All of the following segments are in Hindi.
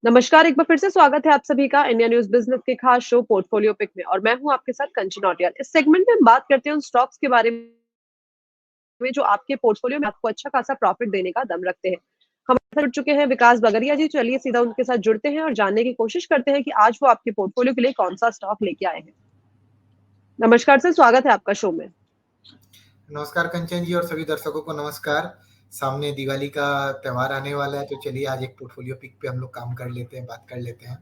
नमस्कार, एक बार फिर से स्वागत है आप सभी का इंडिया न्यूज़ बिज़नेस के खास शो पोर्टफोलियो पिक में और मैं हूँ आपके साथ कंचन नौटियाल। इस सेगमेंट में हम बात करते हैं उन स्टॉक्स के बारे में जो आपके पोर्टफोलियो में आपको अच्छा खासा प्रॉफिट देने का दम रखते हैं। हमारे साथ जुड़ चुके हैं विकास बगरिया जी, चलिए सीधा उनके साथ जुड़ते हैं और जानने की कोशिश करते हैं कि आज वो आपके पोर्टफोलियो के लिए कौन-सा स्टॉक लेके आए हैं। नमस्कार सर, स्वागत है आपका शो में। नमस्कार कंचन जी और सभी दर्शकों को नमस्कार। सामने दिवाली का त्योहार आने वाला है, तो चलिए आज एक पोर्टफोलियो पिक पे हम लोग काम कर लेते हैं, बात कर लेते हैं।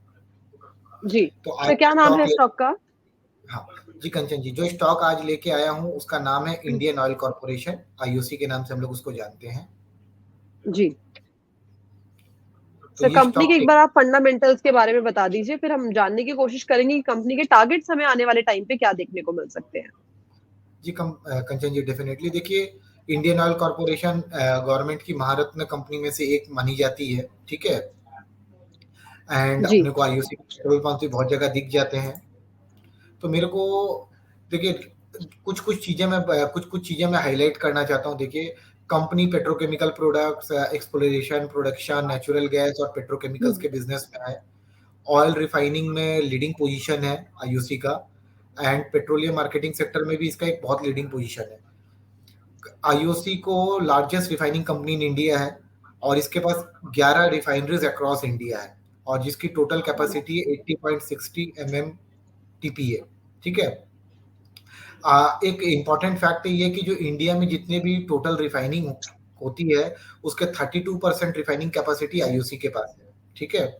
जी, तो आज सर क्या नाम स्टॉक है ले स्टॉक का? हाँ जी कंचन जी, जो स्टॉक आज लेके आया हूँ उसका नाम है इंडियन ऑयल कॉर्पोरेशन, आईओसी के नाम से हम लोग उसको जानते हैं। जी। तो सर ये कंपनी के स्टॉक एक बार आप फंडामेंटल्स के बारे में बता दीजिए, फिर हम जानने की कोशिश करेंगे कि कंपनी के टारगेट्स हमें आने वाले टाइम पे क्या देखने को मिल सकते हैं। जी कंचन जी डेफिनेटली देखिए, इंडियन ऑयल कॉर्पोरेशन गवर्नमेंट की महारत्न कंपनी में से एक मानी जाती है, ठीक है। एंड जी। अपने को आईओसी पेट्रोल पंप भी बहुत जगह दिख जाते हैं। तो मेरे को देखिए कुछ कुछ चीजें मैं हाईलाइट करना चाहता हूँ। देखिए, company petrochemical products, exploration, production, natural gas और पेट्रोकेमिकल्स हुँ, के बिजनेस में है। ऑयल रिफाइनिंग में लीडिंग पोजीशन है आईओसी का। एंड पेट्रोलियम मार्केटिंग सेक्टर में भी इसका एक बहुत लीडिंग पोजीशन है। आईओसी को largest refining company in India है और इसके पास 11 रिफाइनरीज अक्रॉस इंडिया है और जिसकी टोटल कैपेसिटी 80.60 एमएम टीपी है, ठीक है। एक इम्पॉर्टेंट फैक्ट ये कि जो इंडिया में जितने भी टोटल रिफाइनिंग होती है उसके 32% रिफाइनिंग कैपेसिटी आईओसी के पास है, ठीक है।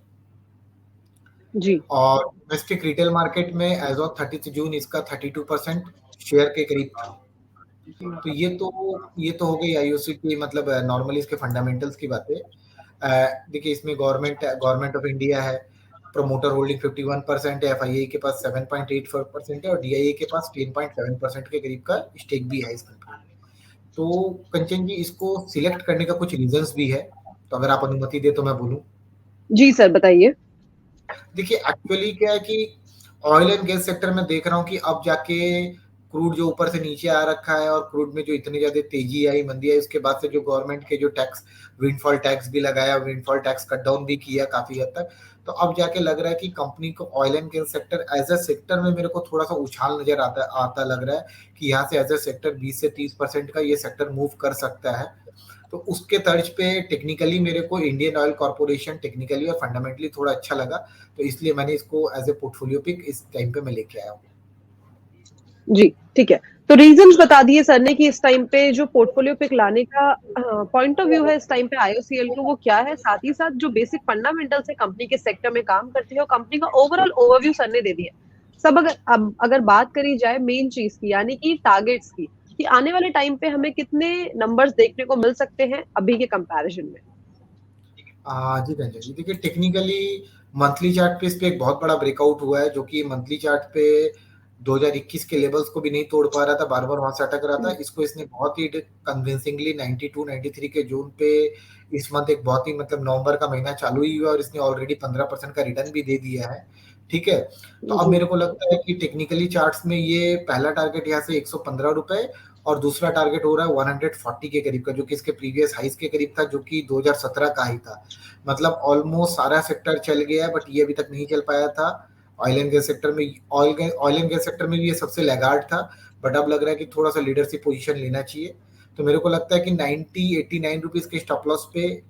जी। और डोमेस्टिक रिटेल मार्केट में एज ऑफ 30 जून इसका 32% शेयर के करीब था। तो ये तो हो गई आईओसी की, मतलब नॉर्मली इसके फंडामेंटल्स की बातें। देखिए, इसमें गवर्नमेंट ऑफ इंडिया है, प्रमोटर होल्डिंग 51% है, एफआईआई के पास 7.84% है और डीआईए के पास 10.7% के करीब का स्टेक भी है इस कंपनी में। तो कंचन जी, इसको सिलेक्ट करने का कुछ रीजंस भी है, तो अगर आप अनुमति दे तो मैं बोलूं। जी सर, बताइए। देखिए, एक्चुअली क्या है कि ऑयल एंड गैस सेक्टर में देख रहा हूँ कि अब जाके क्रूड जो ऊपर से नीचे आ रखा है और क्रूड में जो इतनी ज्यादा तेजी आई, मंदी आई, उसके बाद से जो गवर्नमेंट के जो टैक्स, विंडफॉल टैक्स भी लगाया, विंडफॉल टैक्स कट डाउन भी किया काफी हद तक। तो अब जाके लग रहा है कि कंपनी को oil and gas sector as a sector में मेरे को थोड़ा सा उछाल नजर आता आता लग रहा है कि यहाँ से एज अ सेक्टर 20 से 30% का ये सेक्टर मूव कर सकता है। तो उसके तर्ज पे टेक्निकली मेरे को इंडियन ऑयल कॉर्पोरेशन टेक्निकली और फंडामेंटली थोड़ा अच्छा लगा, तो इसलिए मैंने इसको एज ए पोर्टफोलियो पिक इस टाइम पे मैं लेके आया हूँ। जी, ठीक है। तो रीज़न्स बता दिए सर ने कि इस टाइम पे जो पोर्टफोलियो पिक लाने का पॉइंट ऑफ व्यू है इस टाइम पे आईओसीएल को वो क्या है? साथ ही साथ जो बेसिक फंडामेंटल्स है कंपनी के सेक्टर में काम करती है और कंपनी का ओवरऑल ओवरव्यू सर ने दे दिया। सब अगर बात करी जाए मेन चीज़ की यानी कि टारगेट्स की, कि आने वाले टाइम पे हमें कितने नंबर्स देखने को मिल सकते हैं अभी के कंपैरिज़न में? जी रंजन जी, देखिए टेक्निकली मंथली चार्ट पे इस पे एक बहुत बड़ा ब्रेकआउट हुआ है, जो कि मंथली चार्ट पे 2021 के लेवल्स को भी नहीं तोड़ पा रहा था, बार बार वहां से अटक रहा था। हुँ, इसको इसने बहुत ही कन्विंसिंगली 92 93 के जोन पे इस मंथ एक बहुत ही, मतलब नवंबर का महीना चालू ही हुआ और इसने ऑलरेडी 15% का रिटर्न भी दे दिया है, ठीक है। तो अब जी। मेरे को लगता है कि टेक्निकली चार्ट्स में ये पहला टारगेट यहाँ से 115 रुपए और दूसरा टारगेट हो रहा है 140 के करीब का, जो कि इसके प्रीवियस हाइस के करीब था, जो कि 2017 का ही था। मतलब ऑलमोस्ट सारा सेक्टर चल गया है, बट ये अभी तक नहीं चल पाया था। ऑयल एंड गैस सेक्टर में ऑयल एंड गैस सेक्टर में भी ये सबसे लैगार्ड था, बट अब लग रहा है कि थोड़ा सा लीडरशिप पोजीशन लेना चाहिए। तो मेरे को लगता है कि 90-89 रुपीज के स्टॉप लॉस पे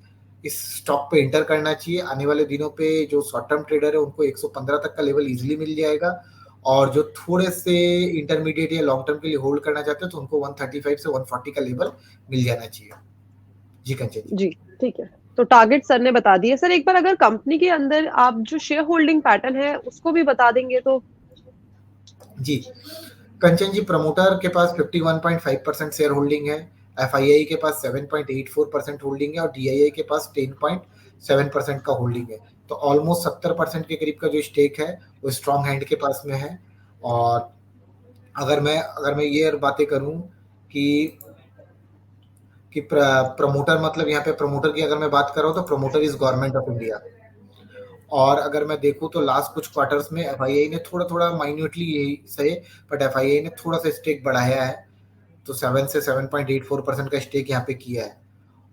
इस स्टॉक पे एंटर करना चाहिए। आने वाले दिनों पे जो शॉर्ट टर्म ट्रेडर है उनको 115 तक का लेवल इजीली मिल जाएगा और जो थोड़े से इंटरमीडिएट या लॉन्ग टर्म के लिए होल्ड करना चाहते हैं तो उनको 135 से 140 का लेवल मिल जाना चाहिए। जी कंचन जी। जी, ठीक है। तो टारगेट सर ने बता दिए। सर एक बार अगर कंपनी के अंदर आप जो शेयर होल्डिंग पैटर्न है उसको भी बता देंगे तो? जी कंचन जी, प्रमोटर के पास 51.5% शेयर होल्डिंग है, एफआईआई के पास 7.84% होल्डिंग है और डीआईआई के पास 10.7% का होल्डिंग है। तो ऑलमोस्ट 70% के करीब का जो स्टेक है वो स्ट्रॉन्ग हैंड के पास में है। और अगर मैं ये बातें करूं कि प्रमोटर, मतलब यहाँ पे प्रमोटर की अगर मैं बात कर रहा हूँ तो promoter is government of India. और अगर मैं देखूं तो लास्ट कुछ क्वार्टर्स में एफआईआई ने थोड़ा थोड़ा माइन्यूटली यही सही, बट एफआईआई ने थोड़ा सा स्टेक बढ़ाया है, तो 7 से 7.84% का स्टेक यहाँ पे किया है।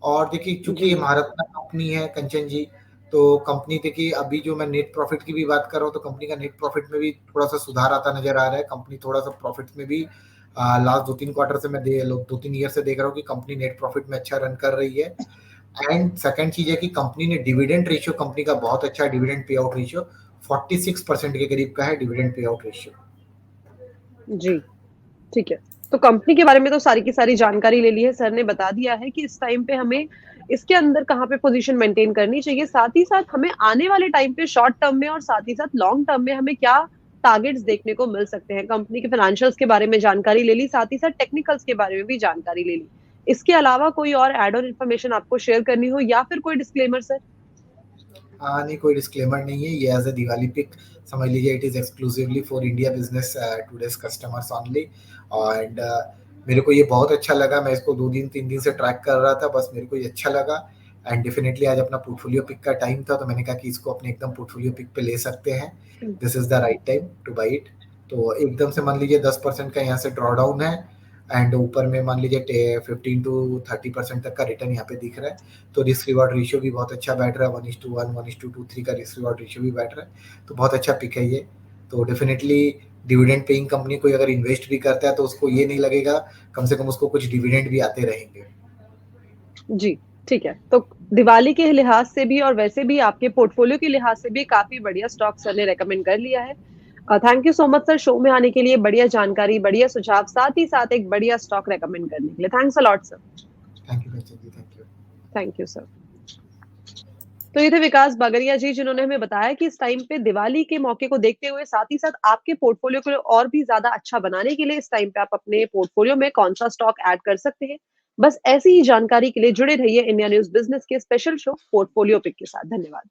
और देखिए, चूंकि जी, ये महारत्ना कंपनी है कंचन जी, तो कंपनी देखिए अभी जो मैं नेट प्रॉफिट की भी बात कर रहा हूँ, तो कंपनी का नेट प्रॉफिट में भी थोड़ा-सा सुधार आता नज़र आ रहा है। कंपनी थोड़ा-सा प्रॉफिट में भी लास्ट 2-3 क्वार्टर से मैं 2-3 ईयर से देख रहा हूँ कि कंपनी नेट प्रॉफिट में अच्छा रन कर रही है। एंड सेकंड चीज़ है कि कंपनी ने डिविडेंड रेशियो कंपनी का बहुत अच्छा है, डिविडेंड पे आउट रेशियो 46% के करीब का है डिविडेंड पे आउट रेशियो। जी, ठीक है। तो कंपनी के बारे में तो सारी की सारी जानकारी ले ली है, सर ने बता दिया है कि इस टाइम पे हमें इसके अंदर कहाँ पे पोज़ीशन मेंटेन करनी चाहिए। साथ ही साथ हमें आने वाले टाइम पे शॉर्ट टर्म में और साथ ही साथ लॉन्ग टर्म में हमें क्या टारगेट्स देखने को मिल सकते हैं। कंपनी के फाइनेंशियल्स के बारे में जानकारी ले ली, साथ ही साथ टेक्निकल्स के बारे में भी जानकारी ले ली। इसके अलावा कोई और ऐड ऑन इन्फॉर्मेशन आपको शेयर करनी हो या फिर कोई डिस्क्लेमर सर? नहीं कोई डिस्क्लेमर नहीं है, ये एज अ दिवाली पिक समझ लीजिए, it is exclusively for India business today's customers only. And मेरे को ये बहुत अच्छा लगा, मैं इसको 2 दिन 3 दिन से ट्रैक कर रहा था, बस मेरे को ये अच्छा लगा। एंड डेफिनेटली आज अपना पोर्टफोलियो पिक का टाइम था, तो मैंने कहा कि इसको अपने एकदम पोर्टफोलियो पिक पे ले सकते हैं, this is the right time two by it. तो एकदम से मान लीजिए 10% का यहाँ से ड्रॉ डाउन है, एंड ऊपर में मान लीजिए 15 to 30% तक का रिटर्न यहाँ पे दिख रहा है। तो रिस्क रिवॉर्ड रेशियो भी बहुत अच्छा बैठ रहा है, 1:1 1:2 का रिस्क रिवॉर्ड रेशियो भी बैठ रहा है, तो बहुत अच्छा पिक है ये। तो डेफिनेटली डिविडेंड पेइंग कंपनी कोई अगर इन्वेस्ट भी करता है तो उसको ये नहीं लगेगा, कम से कम उसको कुछ डिविडेंड भी आते रहेंगे। जी, ठीक है। तो दिवाली के लिहाज से भी और वैसे भी आपके पोर्टफोलियो के लिहाज से भी काफ़ी बढ़िया स्टॉक सर ने रिकमेंड कर लिया है। Thank you so much sir show में आने के लिए, बढ़िया जानकारी, बढ़िया सुझाव, साथ ही साथ एक बढ़िया स्टॉक रिकमेंड करने के लिए। Thanks a lot sir. Thank you Bachchan ji, thank you. Thank you sir. तो ये थे विकास बागरिया जी, जिन्होंने हमें बताया कि इस टाइम पे दिवाली के मौके को देखते हुए साथ ही साथ आपके पोर्टफोलियो को और भी ज़्यादा अच्छा बनाने के लिए इस टाइम पे आप अपने पोर्टफोलियो में कौन-सा स्टॉक ऐड कर सकते हैं। बस ऐसी ही जानकारी के लिए जुड़े रहिए इंडिया न्यूज़ बिज़नेस के स्पेशल शो पोर्टफोलियो पिक के साथ। धन्यवाद।